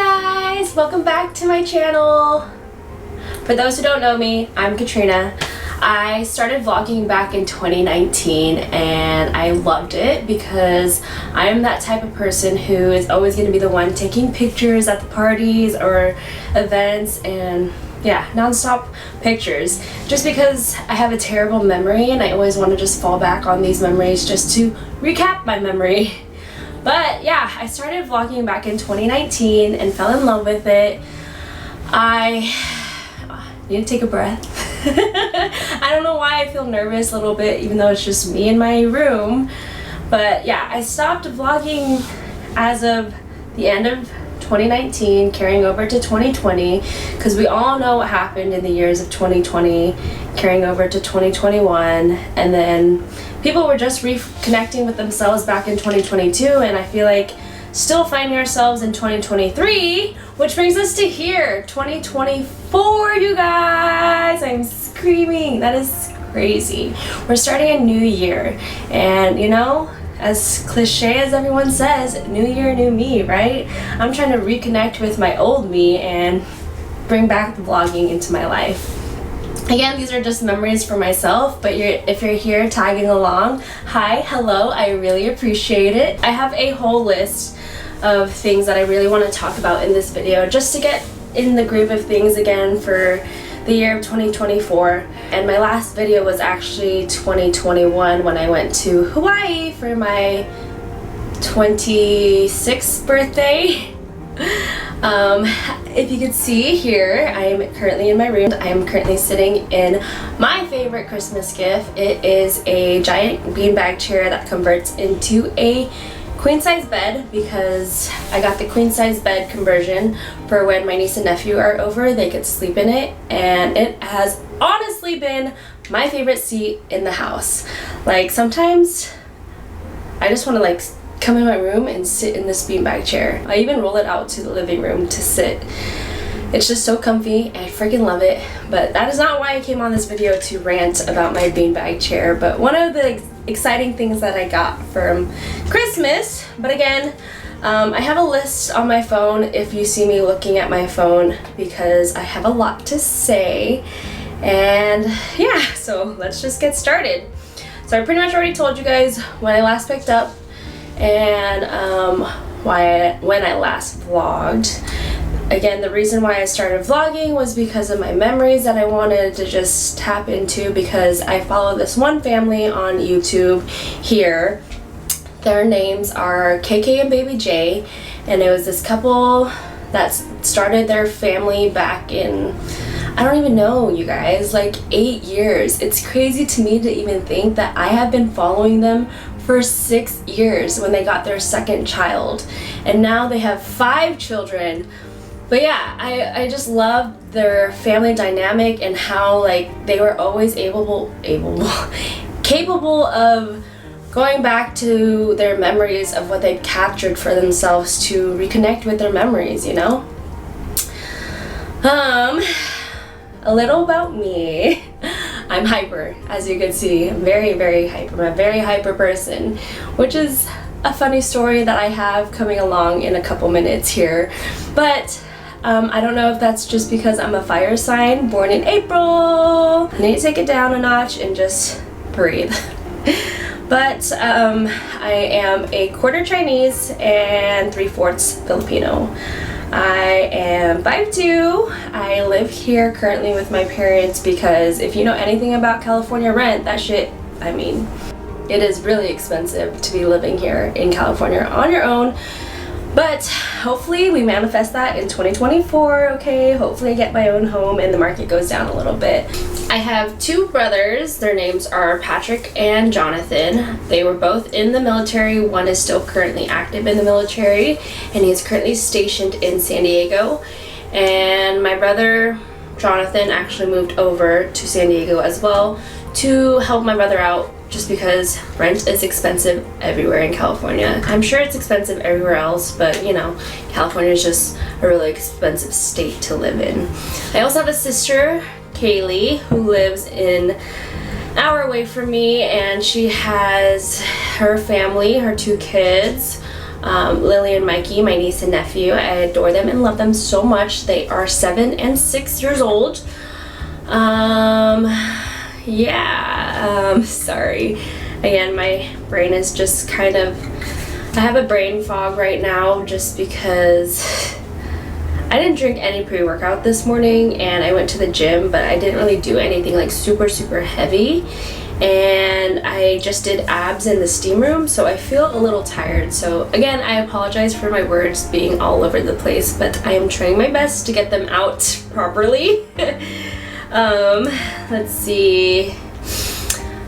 guys! Welcome back to my channel. For those who don't know me, I'm Katrina. I started vlogging back in 2019 and I loved it because I'm that type of person who is always going to be the one taking pictures at the parties or events and non-stop pictures, just because I have a terrible memory and I always want to just fall back on these memories just to recap my memory. But yeah, I started vlogging back in 2019 and fell in love with it. I need to take a breath. I don't know why I feel nervous a little bit, even though it's just me in my room. But yeah, I stopped vlogging as of the end of 2019, carrying over to 2020, because we all know what happened in the years of 2020, carrying over to 2021, and then people were just reconnecting with themselves back in 2022, and I feel like still finding ourselves in 2023, which brings us to here, 2024, you guys. I'm screaming. That is crazy. We're starting a new year, and you know, as cliche as everyone says, new year, new me, right? I'm trying to reconnect with my old me and bring back the vlogging into my life. Again, these are just memories for myself, but if you're here tagging along, hi, hello, I really appreciate it. I have a whole list of things that I really want to talk about in this video, just to get in the groove of things again for the year of 2024. And my last video was actually 2021 when I went to Hawaii for my 26th birthday. If you could see here, I am currently in my room. I am currently sitting in my favorite Christmas gift. It is a giant beanbag chair that converts into a queen size bed, because I got the queen size bed conversion for when my niece and nephew are over, they could sleep in it, and it has honestly been my favorite seat in the house. Like, sometimes I just want to like come in my room and sit in this beanbag chair. I even roll it out to the living room to sit. It's just so comfy and I freaking love it. But that is not why I came on this video to rant about my beanbag chair, but one of the exciting things that I got from Christmas. But again, I have a list on my phone if you see me looking at my phone, because I have a lot to say. And yeah, so let's just get started. So I pretty much already told you guys when I last picked up and when I last vlogged. Again, the reason why I started vlogging was because of my memories that I wanted to just tap into, because I follow this one family on YouTube here. Their names are KK and Baby J, and it was this couple that started their family back in, I don't even know, you guys, like 8 years. It's crazy to me to even think that I have been following them for 6 years when they got their second child, and now they have 5 children. But yeah, I just love their family dynamic and how like they were always capable of going back to their memories of what they captured for themselves to reconnect with their memories, you know? A little about me. I'm hyper, as you can see. I'm very, very hyper. I'm a very hyper person, which is a funny story that I have coming along in a couple minutes here. But I don't know if that's just because I'm a fire sign born in April. I need to take it down a notch and just breathe. But I am a quarter Chinese and 3/4 Filipino. I am 5'2". I live here currently with my parents because if you know anything about California rent, that shit, I mean, it is really expensive to be living here in California on your own. But hopefully we manifest that in 2024, okay? Hopefully I get my own home and the market goes down a little bit. I have 2 brothers. Their names are Patrick and Jonathan. They were both in the military. One is still currently active in the military, and he is currently stationed in San Diego. And my brother Jonathan actually moved over to San Diego as well to help my brother out, just because rent is expensive everywhere in California. I'm sure it's expensive everywhere else, but you know, California is just a really expensive state to live in. I also have a sister, Kaylee, who lives an hour away from me, and she has her family, her 2 kids. Lily and Mikey, my niece and nephew. I adore them and love them so much. They are 7 and 6 years old. Sorry. Again, my brain is just kind of, I have a brain fog right now just because I didn't drink any pre-workout this morning and I went to the gym, but I didn't really do anything like super heavy, and I just did abs in the steam room, so I feel a little tired. So again, I apologize for my words being all over the place, but I am trying my best to get them out properly. Let's see.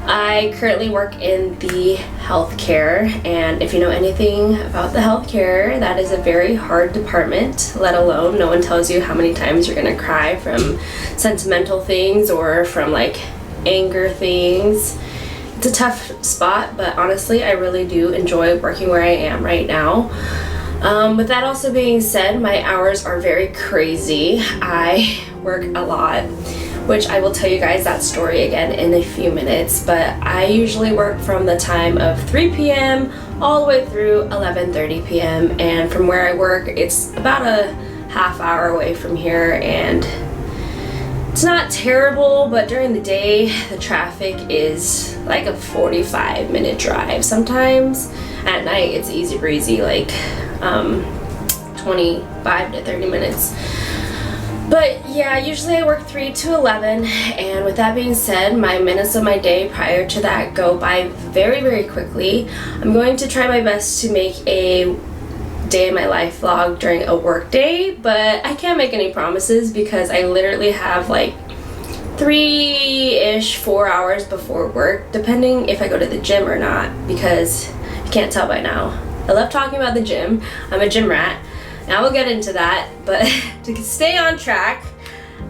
I currently work in the healthcare, and if you know anything about the healthcare, that is a very hard department, let alone no one tells you how many times you're gonna cry from sentimental things or from like anger things. It's a tough spot, but honestly, I really do enjoy working where I am right now. With that also being said, my hours are very crazy. I work a lot, which I will tell you guys that story again in a few minutes, but I usually work from the time of 3 p.m. all the way through 11:30 p.m. and from where I work, it's about a half hour away from here, and it's not terrible, but during the day, the traffic is like a 45-minute drive. Sometimes at night, it's easy breezy, like 25 to 30 minutes. But yeah, usually I work 3 to 11, and with that being said, my minutes of my day prior to that go by very quickly. I'm going to try my best to make a day in my life vlog during a work day, but I can't make any promises because I literally have like 3-ish, 4 hours before work, depending if I go to the gym or not, because you can't tell by now, I love talking about the gym. I'm a gym rat. Now we'll get into that, but to stay on track,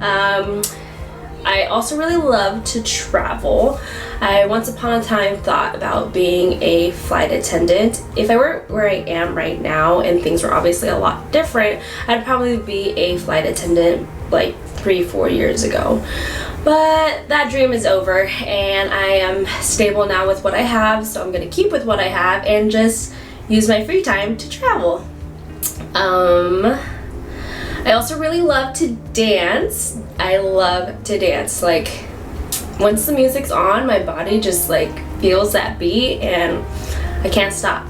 I also really love to travel. I once upon a time thought about being a flight attendant. If I weren't where I am right now and things were obviously a lot different, I'd probably be a flight attendant like 3-4 years ago. But that dream is over, and I am stable now with what I have, so I'm gonna keep with what I have and just use my free time to travel. I also really love to dance. I love to dance. Like, once the music's on, my body just like feels that beat and I can't stop.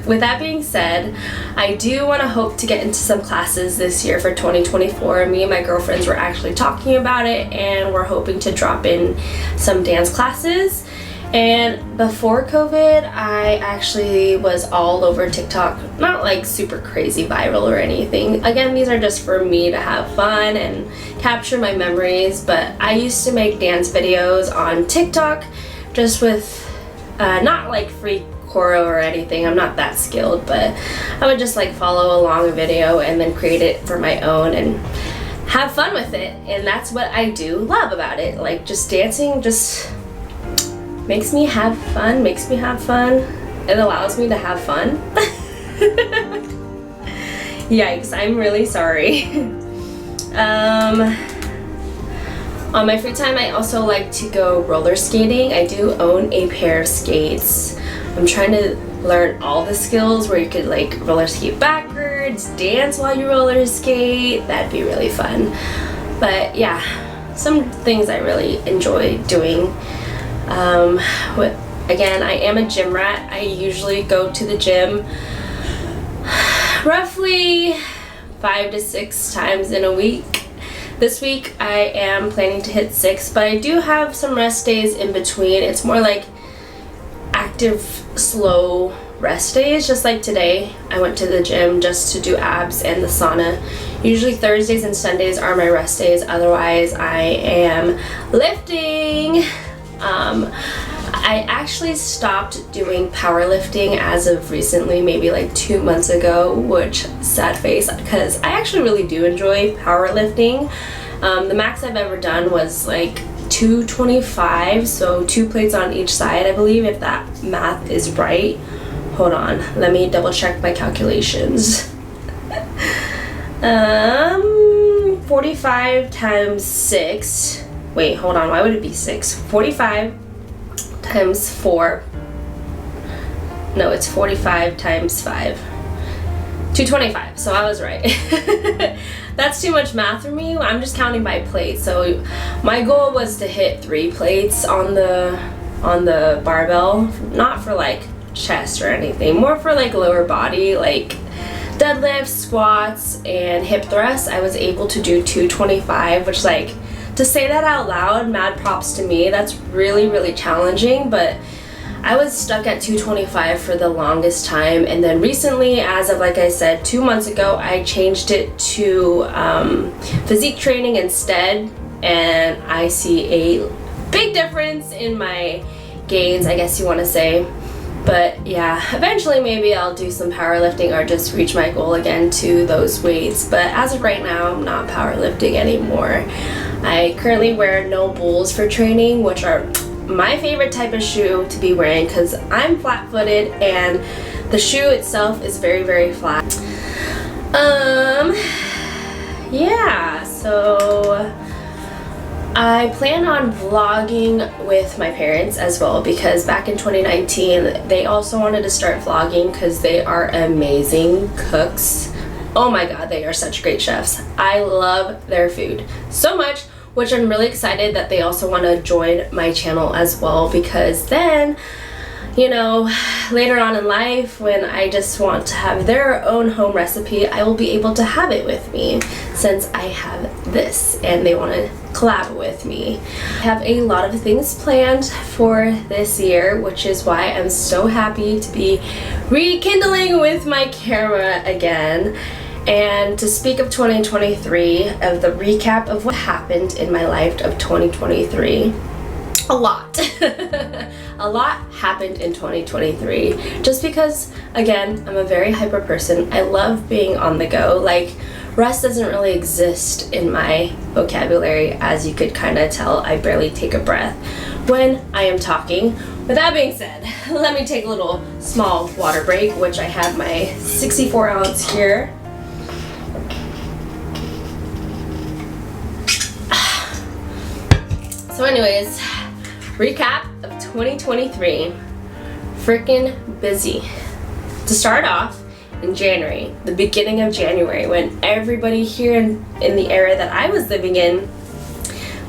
With that being said, I do want to hope to get into some classes this year for 2024. Me and my girlfriends were actually talking about it, and we're hoping to drop in some dance classes. And before COVID, I actually was all over TikTok, not like super crazy viral or anything. Again, these are just for me to have fun and capture my memories, but I used to make dance videos on TikTok just with not like free choreo or anything. I'm not that skilled, but I would just like follow along a video and then create it for my own and have fun with it. And that's what I do love about it. Like, just dancing just makes me have fun, It allows me to have fun. Yikes, I'm really sorry. On my free time, I also like to go roller skating. I do own a pair of skates. I'm trying to learn all the skills where you could like roller skate backwards, dance while you roller skate. That'd be really fun. But yeah, some things I really enjoy doing. Again, I am a gym rat. I usually go to the gym roughly 5 to 6 times in a week. This week I am planning to hit 6, but I do have some rest days in between. It's more like active, slow rest days. Just like today, I went to the gym just to do abs and the sauna. Usually Thursdays and Sundays are my rest days. Otherwise, I am lifting. I actually stopped doing powerlifting as of recently, maybe like 2 months ago, which sad face, because I actually really do enjoy powerlifting. The max I've ever done was like 225, so 2 plates on each side, I believe, if that math is right. Hold on, let me double check my calculations. 45 times 6. Wait, hold on, why would it be 6? 45 times 4 no, it's 45 times 5. 225, so I was right. That's too much math for me. I'm just counting by plate. So my goal was to hit 3 plates on the barbell, not for like chest or anything, more for like lower body, like deadlifts, squats, and hip thrusts. I was able to do 225, which, like, to say that out loud, mad props to me. That's really, really challenging, but I was stuck at 225 for the longest time, and then recently, as of, like I said, 2 months ago, I changed it to physique training instead, and I see a big difference in my gains, I guess you want to say. But yeah, eventually maybe I'll do some powerlifting or just reach my goal again to those weights, but as of right now, I'm not powerlifting anymore. I currently wear no bulls for training, which are my favorite type of shoe to be wearing because I'm flat-footed and the shoe itself is very, very flat. Yeah, so I plan on vlogging with my parents as well because back in 2019 they also wanted to start vlogging because they are amazing cooks. Oh my god, they are such great chefs. I love their food so much, which I'm really excited that they also want to join my channel as well, because then, you know, later on in life when I just want to have their own home recipe, I will be able to have it with me since I have this and they want to collab with me. I have a lot of things planned for this year, which is why I'm so happy to be rekindling with my camera again. And to speak of 2023, of the recap of what happened in my life of 2023, a lot. A lot happened in 2023. Just because, again, I'm a very hyper person. I love being on the go. Like, rest doesn't really exist in my vocabulary, as you could kind of tell. I barely take a breath when I am talking. With that being said, let me take a little small water break, which I have my 64 ounce here. So anyways, recap of 2023. Freaking busy. To start off, in January, the beginning of January, when everybody here in the area that I was living in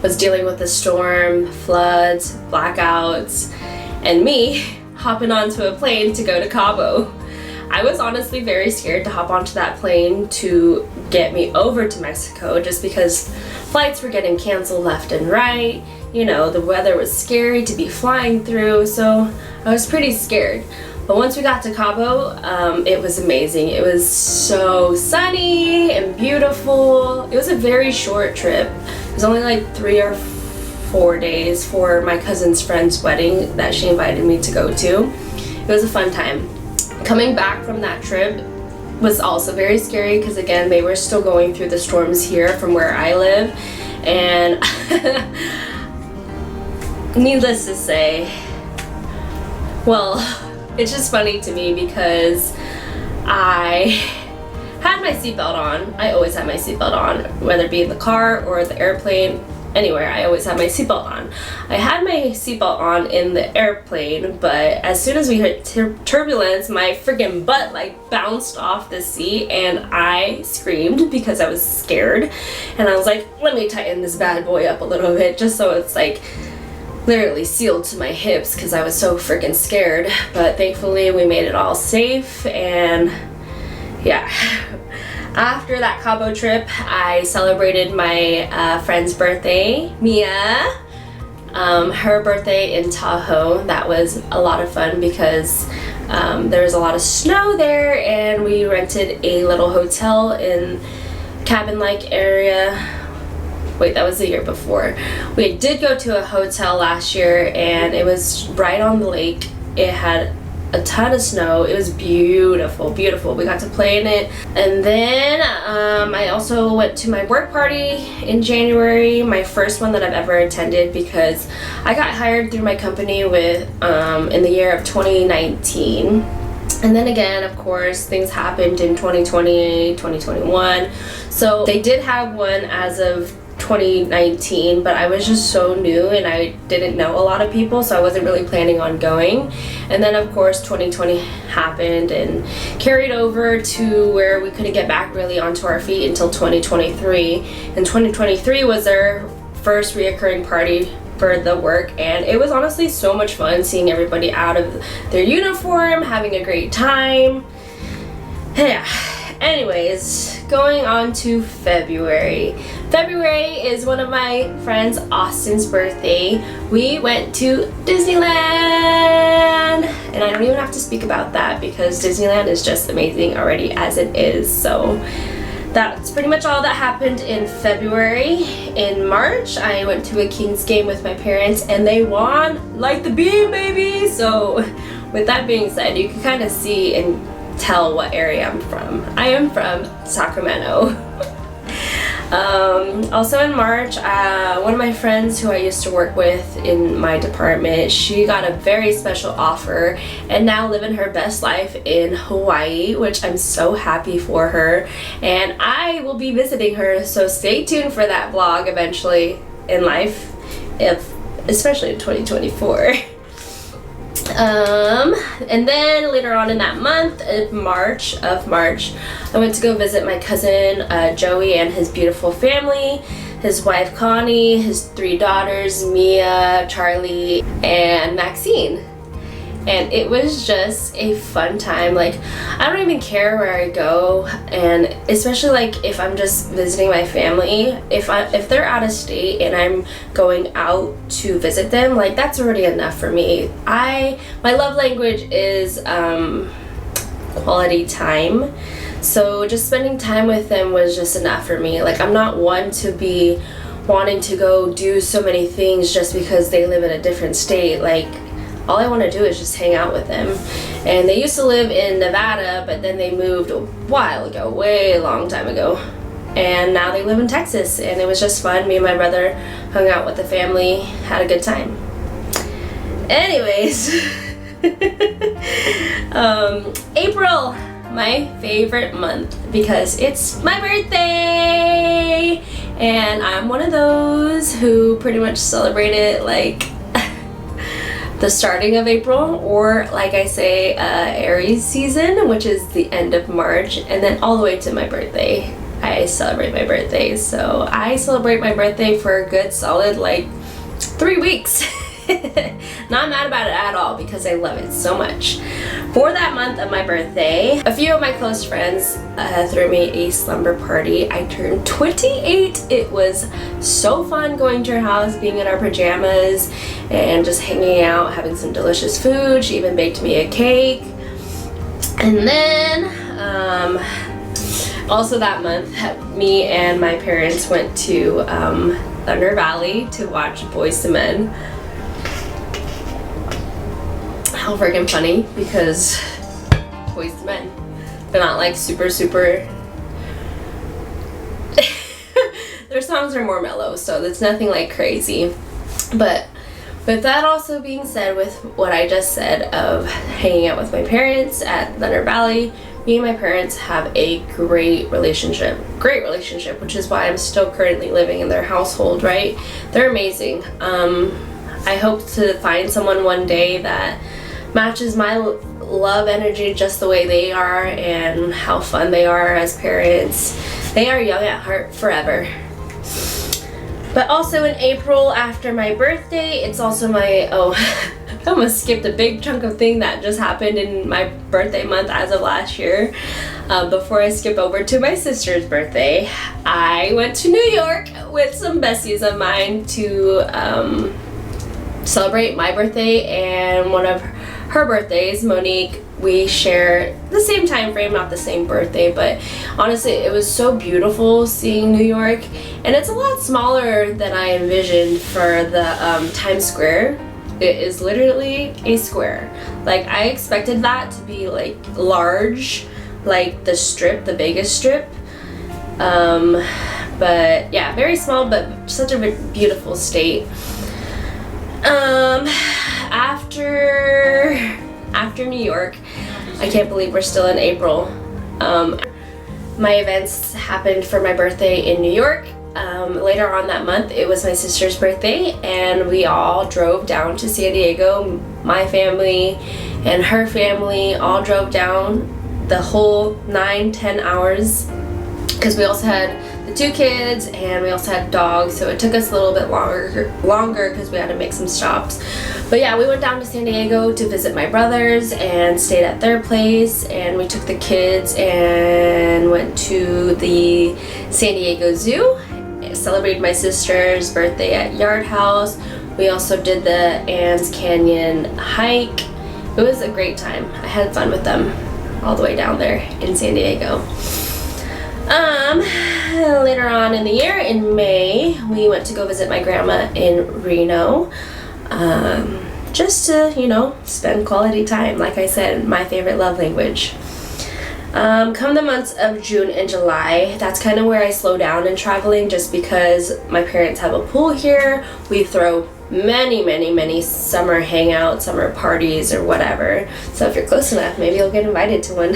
was dealing with the storm, floods, blackouts, and me hopping onto a plane to go to Cabo. I was honestly very scared to hop onto that plane to get me over to Mexico just because flights were getting canceled left and right. You know, the weather was scary to be flying through, so I was pretty scared. But once we got to Cabo, it was amazing. It was so sunny and beautiful. It was a very short trip. It was only like 3 or 4 days for my cousin's friend's wedding that she invited me to go to. It was a fun time. Coming back from that trip was also very scary because, again, they were still going through the storms here from where I live. And needless to say, well, it's just funny to me because I had my seatbelt on. I always have my seatbelt on, whether it be in the car or the airplane, anywhere, I always have my seatbelt on. I had my seatbelt on in the airplane, but as soon as we hit turbulence, my freaking butt like bounced off the seat and I screamed because I was scared. And I was like, let me tighten this bad boy up a little bit just so it's like literally sealed to my hips because I was so freaking scared. But thankfully we made it all safe, and yeah. After that Cabo trip, I celebrated my friend's birthday, Mia. Her birthday in Tahoe. That was a lot of fun because there was a lot of snow there, and we rented a little hotel in cabin-like area. Wait, that was the year before. We did go to a hotel last year, and it was right on the lake. It had a ton of snow. It was beautiful, beautiful. We got to play in it. And then I also went to my work party in January, my first one that I've ever attended because I got hired through my company with in the year of 2019. And then again, of course, things happened in 2020, 2021. So they did have one as of 2019, but I was just so new and I didn't know a lot of people, so I wasn't really planning on going. And then of course 2020 happened and carried over to where we couldn't get back really onto our feet until 2023. And 2023 was our first reoccurring party for the work, and it was honestly so much fun seeing everybody out of their uniform, having a great time. Yeah. Anyways, going on to February. February is one of my friends Austin's birthday. We went to Disneyland, and I don't even have to speak about that because Disneyland is just amazing already as it is. So that's pretty much all that happened in February. In March, I went to a Kings game with my parents and they won like the beam, baby. So with that being said, you can kind of see and tell what area I'm from. I am from Sacramento. Also in March, one of my friends who I used to work with in my department, she got a very special offer and now living her best life in Hawaii, which I'm so happy for her, and I will be visiting her, so stay tuned for that vlog eventually in life, especially in 2024. And then later on in that month of March, I went to go visit my cousin Joey and his beautiful family, his wife Connie, his 3 daughters Mia, Charlie, and Maxine. And it was just a fun time. Like, I don't even care where I go, and especially like if I'm just visiting my family, if they're out of state and I'm going out to visit them, like that's already enough for me. My love language is quality time. So just spending time with them was just enough for me. Like, I'm not one to be wanting to go do so many things just because they live in a different state. Like, all I want to do is just hang out with them. And they used to live in Nevada, but then they moved a while ago, way a long time ago. And now they live in Texas, and it was just fun. Me and my brother hung out with the family, had a good time. Anyways, April, my favorite month because it's my birthday. And I'm one of those who pretty much celebrate it like the starting of April, or like I say, Aries season, which is the end of March, and then all the way to my birthday. I celebrate my birthday. So I celebrate my birthday for a good solid like 3 weeks. Not mad about it at all because I love it so much. For that month of my birthday, a few of my close friends threw me a slumber party. I turned 28. It was so fun going to her house, being in our pajamas and just hanging out, having some delicious food. She even baked me a cake. And then also that month, me and my parents went to Thunder Valley to watch Boyz II Men. How freaking funny, because Boyz II Men, they're not like super their songs are more mellow, so it's nothing like crazy. But with that also being said, with what I just said of hanging out with my parents at Thunder Valley, me and my parents have a great relationship, which is why I'm still currently living in their household, right? They're amazing. I hope to find someone one day that matches my love energy just the way they are and how fun they are as parents. They are young at heart forever. But also in April, after my birthday, it's also my, I almost skipped a big chunk of thing that just happened in my birthday month as of last year. Before I skip over to my sister's birthday, I went to New York with some besties of mine to celebrate my birthday and one of her birthdays, Monique. We share the same time frame, not the same birthday, but honestly it was so beautiful seeing New York, and it's a lot smaller than I envisioned for the Times Square. It is literally a square. Like, I expected that to be like large, like the Strip, the Vegas Strip, but yeah, very small, but such a beautiful state. After New York, I can't believe we're still in April. My events happened for my birthday in New York, later on that month, it was my sister's birthday, and we all drove down to San Diego. My family and her family all drove down the whole 9-10 hours, because we also had the 2 kids and we also had dogs, so it took us a little bit longer because we had to make some stops. But yeah, we went down to San Diego to visit my brothers and stayed at their place, and we took the kids and went to the San Diego Zoo, celebrated my sister's birthday at Yard House. We also did the Ann's Canyon hike. It was a great time. I had fun with them all the way down there in San Diego. Later on in the year, in May, we went to go visit my grandma in Reno, just to, you know, spend quality time. Like I said, my favorite love language. Come the months of June and July, that's kind of where I slow down in traveling, just because my parents have a pool here. We throw many summer hangouts, summer parties, or whatever. So if you're close enough, maybe you'll get invited to one.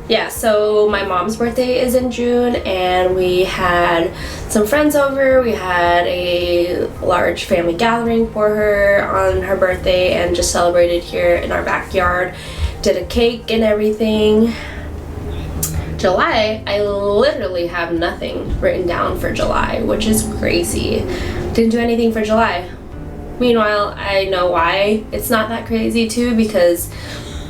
Yeah, so my mom's birthday is in June, and we had some friends over. We had a large family gathering for her on her birthday and just celebrated here in our backyard. Did a cake and everything. July, I literally have nothing written down for July, which is crazy. Didn't do anything for July. Meanwhile, I know why it's not that crazy too, because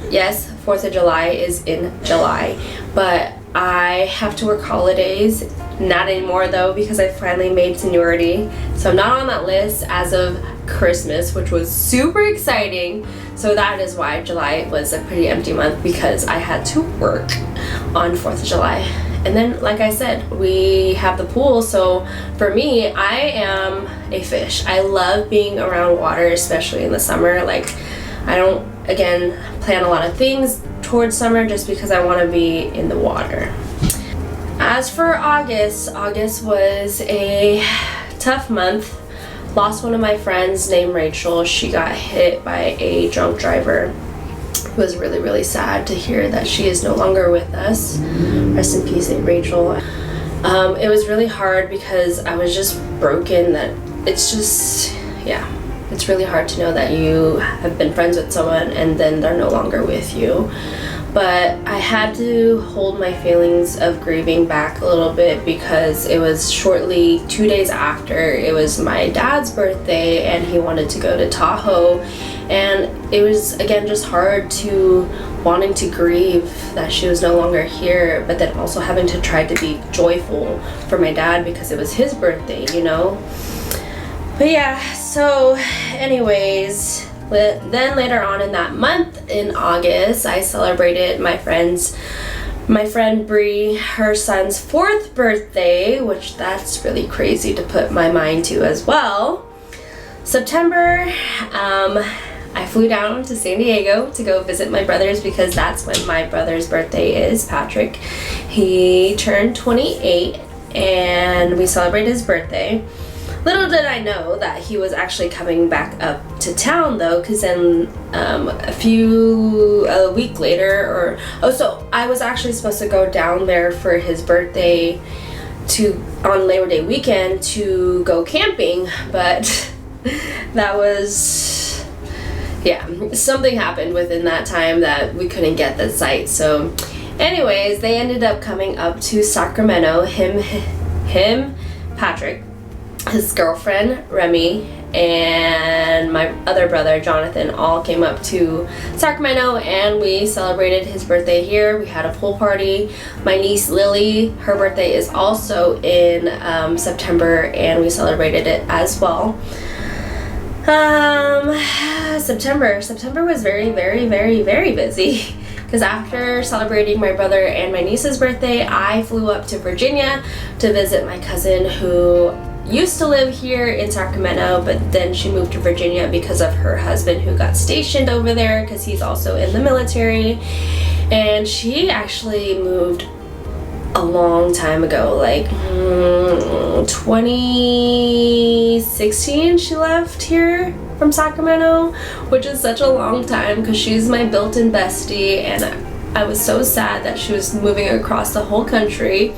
yes, 4th of July is in July, but I have to work holidays. Not anymore though, because I finally made seniority, so I'm not on that list as of Christmas, which was super exciting. So that is why July was a pretty empty month, because I had to work on 4th of July. And then, like I said, we have the pool, so for me, I am a fish. I love being around water, especially in the summer. Like, I don't, again, plan a lot of things towards summer just because I want to be in the water. As for August, August was a tough month. Lost one of my friends named Rachel. She got hit by a drunk driver. It was really sad to hear that she is no longer with us. Rest in peace, Rachel. It was really hard because I was just broken. That it's just, yeah, it's really hard to know that you have been friends with someone and then they're no longer with you. But I had to hold my feelings of grieving back a little bit, because it was shortly 2 days after it was my dad's birthday, and he wanted to go to Tahoe. And it was, again, just hard to wanting to grieve that she was no longer here, but then also having to try to be joyful for my dad because it was his birthday, you know? But yeah, so anyways, then later on in that month, in August, I celebrated my friend Bree, her son's 4th birthday, which that's really crazy to put my mind to as well. September, I flew down to San Diego to go visit my brothers, because that's when my brother's birthday is, Patrick. He turned 28 and we celebrated his birthday. Little did I know that he was actually coming back up to town though, because then a week later, so I was actually supposed to go down there for his birthday on Labor Day weekend to go camping, but that was, yeah, something happened within that time that we couldn't get the site. So anyways, they ended up coming up to Sacramento, him, Patrick, his girlfriend Remy, and my other brother Jonathan all came up to Sacramento, and we celebrated his birthday here. We had a pool party. My niece Lily, her birthday is also in September, and we celebrated it as well. September was very busy, because after celebrating my brother and my niece's birthday, I flew up to Virginia to visit my cousin who used to live here in Sacramento, but then she moved to Virginia because of her husband who got stationed over there, because he's also in the military. And she actually moved a long time ago, like 2016 she left here from Sacramento, which is such a long time, because she's my built-in bestie, and I was so sad that she was moving across the whole country.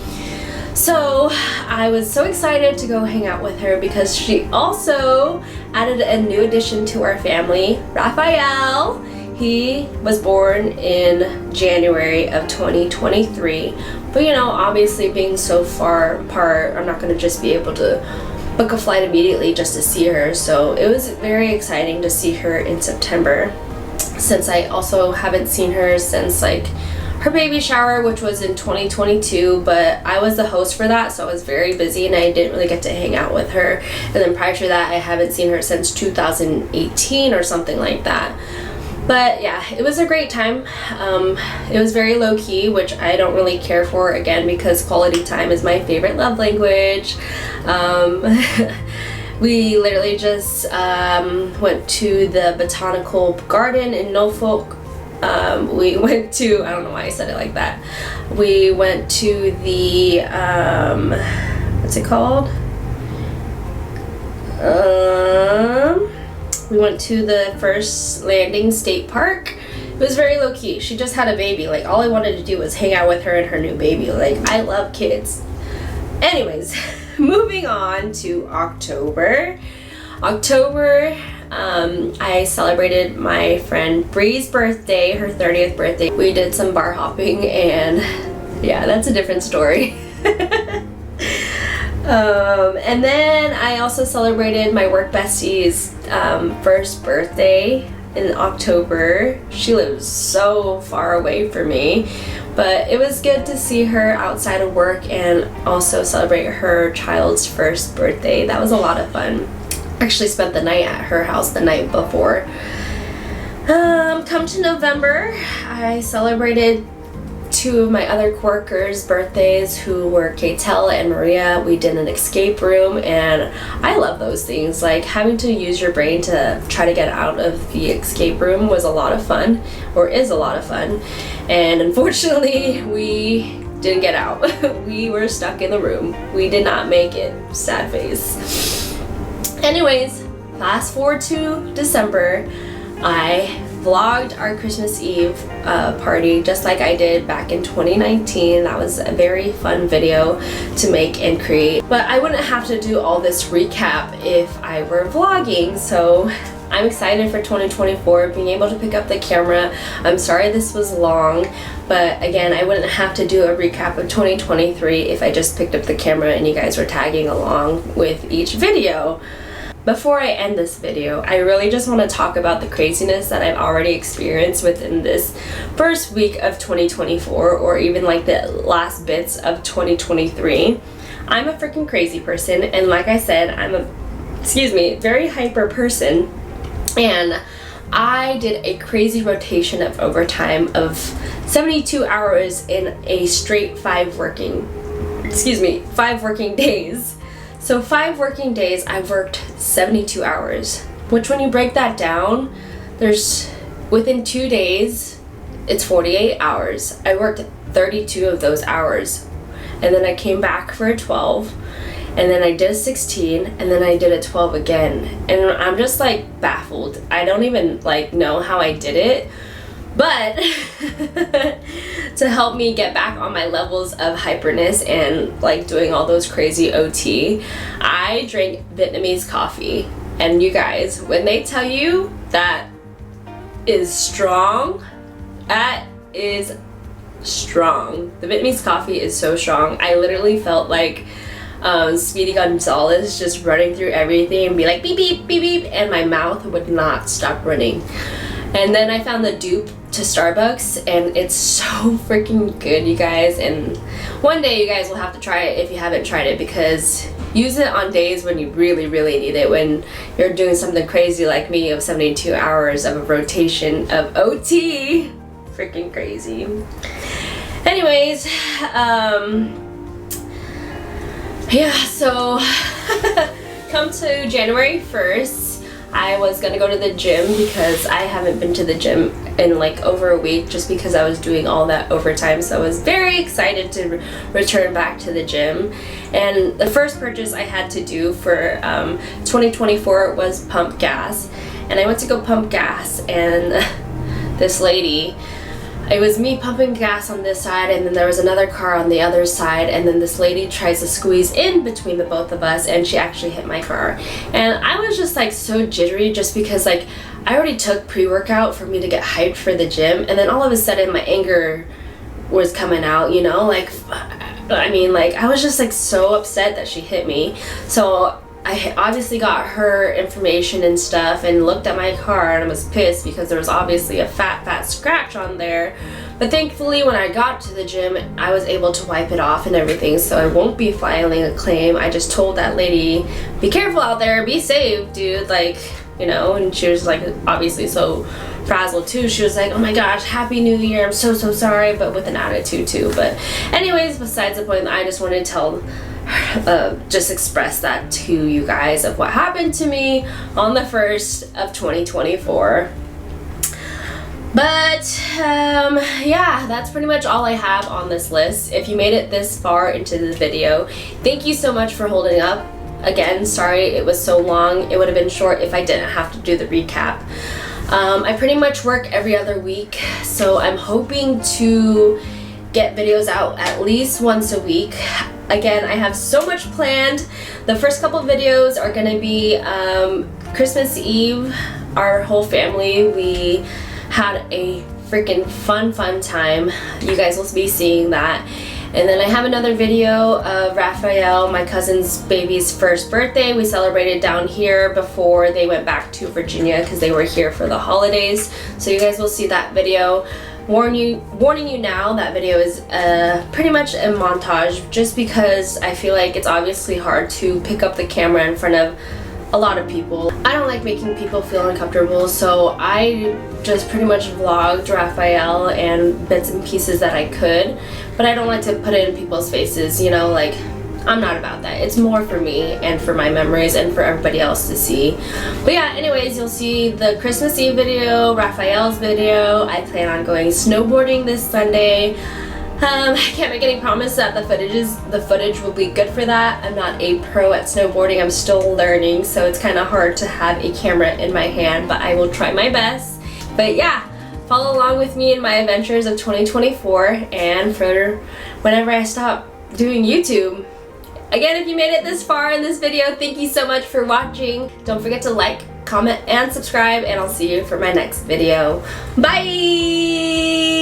So I was so excited to go hang out with her because she also added a new addition to our family, Raphael. He was born in January of 2023, but you know, obviously being so far apart, I'm not going to just be able to book a flight immediately just to see her. So it was very exciting to see her in September, since I also haven't seen her since like her baby shower, which was in 2022, but I was the host for that, so I was very busy and I didn't really get to hang out with her. And then prior to that, I haven't seen her since 2018 or something like that. But yeah, it was a great time. It was very low-key, which I don't really care for, again, because quality time is my favorite love language. We literally just went to the botanical garden in Norfolk. We went to, I don't know why I said it like that. We went to the, what's it called? We went to the First Landing State Park. It was very low key. She just had a baby. Like, all I wanted to do was hang out with her and her new baby. Like, I love kids. Anyways, moving on to October. I celebrated my friend Bree's birthday, her 30th birthday. We did some bar hopping, and yeah, that's a different story. And then I also celebrated my work bestie's first birthday in October. She lives so far away from me, but it was good to see her outside of work and also celebrate her child's first birthday. That was a lot of fun. Actually spent the night at her house the night before. Come to November, I celebrated two of my other coworkers' birthdays, who were Kaytel and Maria. We did an escape room, and I love those things. Like, having to use your brain to try to get out of the escape room was a lot of fun, or is a lot of fun. And unfortunately, we didn't get out. We were stuck in the room. We did not make it. Sad face. Anyways, fast forward to December. I vlogged our Christmas Eve party just like I did back in 2019. That was a very fun video to make and create. But I wouldn't have to do all this recap if I were vlogging, so I'm excited for 2024, being able to pick up the camera. I'm sorry this was long, but again, I wouldn't have to do a recap of 2023 if I just picked up the camera and you guys were tagging along with each video. Before I end this video, I really just want to talk about the craziness that I've already experienced within this first week of 2024, or even like the last bits of 2023. I'm a freaking crazy person, and like I said, I'm a, very hyper person, and I did a crazy rotation of overtime of 72 hours in a straight 5 working days. So 5 working days, I worked 72 hours, which when you break that down, within 2 days, it's 48 hours. I worked 32 of those hours, and then I came back for a 12, and then I did a 16, and then I did a 12 again. And I'm just like baffled. I don't even like know how I did it. But to help me get back on my levels of hyperness and like doing all those crazy OT, I drank Vietnamese coffee. And you guys, when they tell you that is strong, that is strong. The Vietnamese coffee is so strong. I literally felt like Speedy Gonzalez just running through everything and be like beep beep beep beep, and my mouth would not stop running. And then I found the dupe to Starbucks, and it's so freaking good, you guys. And one day you guys will have to try it if you haven't tried it, because use it on days when you really, really need it, when you're doing something crazy like me of 72 hours of a rotation of OT. Freaking crazy. Anyways, yeah, so come to January 1st, I was gonna go to the gym because I haven't been to the gym in like over a week, just because I was doing all that overtime. So I was very excited to return back to the gym. And the first purchase I had to do for 2024 was pump gas. And I went to go pump gas, and this lady, it was me pumping gas on this side, and then there was another car on the other side, and then this lady tries to squeeze in between the both of us, and she actually hit my car. And I was just like so jittery, just because like I already took pre-workout for me to get hyped for the gym, and then all of a sudden my anger was coming out, you know, like I mean, like I was just like so upset that she hit me. So I obviously got her information and stuff and looked at my car, and I was pissed because there was obviously a fat scratch on there. But thankfully when I got to the gym, I was able to wipe it off and everything, so I won't be filing a claim. I just told that lady, be careful out there, be safe, dude, like, you know. And she was like obviously so frazzled too. She was like, oh my gosh, happy new year, I'm so sorry, but with an attitude too. But anyways, besides the point, I just wanted to tell just express that to you guys of what happened to me on the 1st of 2024. But yeah, that's pretty much all I have on this list. If you made it this far into the video, thank you so much for holding up. Again, sorry it was so long. It would have been short if I didn't have to do the recap. I pretty much work every other week, so I'm hoping to get videos out at least once a week. Again, I have so much planned. The first couple videos are gonna be Christmas Eve. Our whole family, we had a freaking fun time. You guys will be seeing that. And then I have another video of Raphael, my cousin's baby's first birthday. We celebrated down here before they went back to Virginia because they were here for the holidays. So you guys will see that video. Warning you now, that video is pretty much a montage, just because I feel like it's obviously hard to pick up the camera in front of a lot of people. I don't like making people feel uncomfortable, so I just pretty much vlogged Raphael and bits and pieces that I could, but I don't like to put it in people's faces, you know, like I'm not about that. It's more for me and for my memories and for everybody else to see. But yeah, anyways, you'll see the Christmas Eve video, Raphael's video. I plan on going snowboarding this Sunday. I can't make any promise that the footage will be good for that. I'm not a pro at snowboarding. I'm still learning, so it's kind of hard to have a camera in my hand, but I will try my best. But yeah, follow along with me in my adventures of 2024 and for whenever I stop doing YouTube. Again, if you made it this far in this video, thank you so much for watching. Don't forget to like, comment, and subscribe, and I'll see you for my next video. Bye!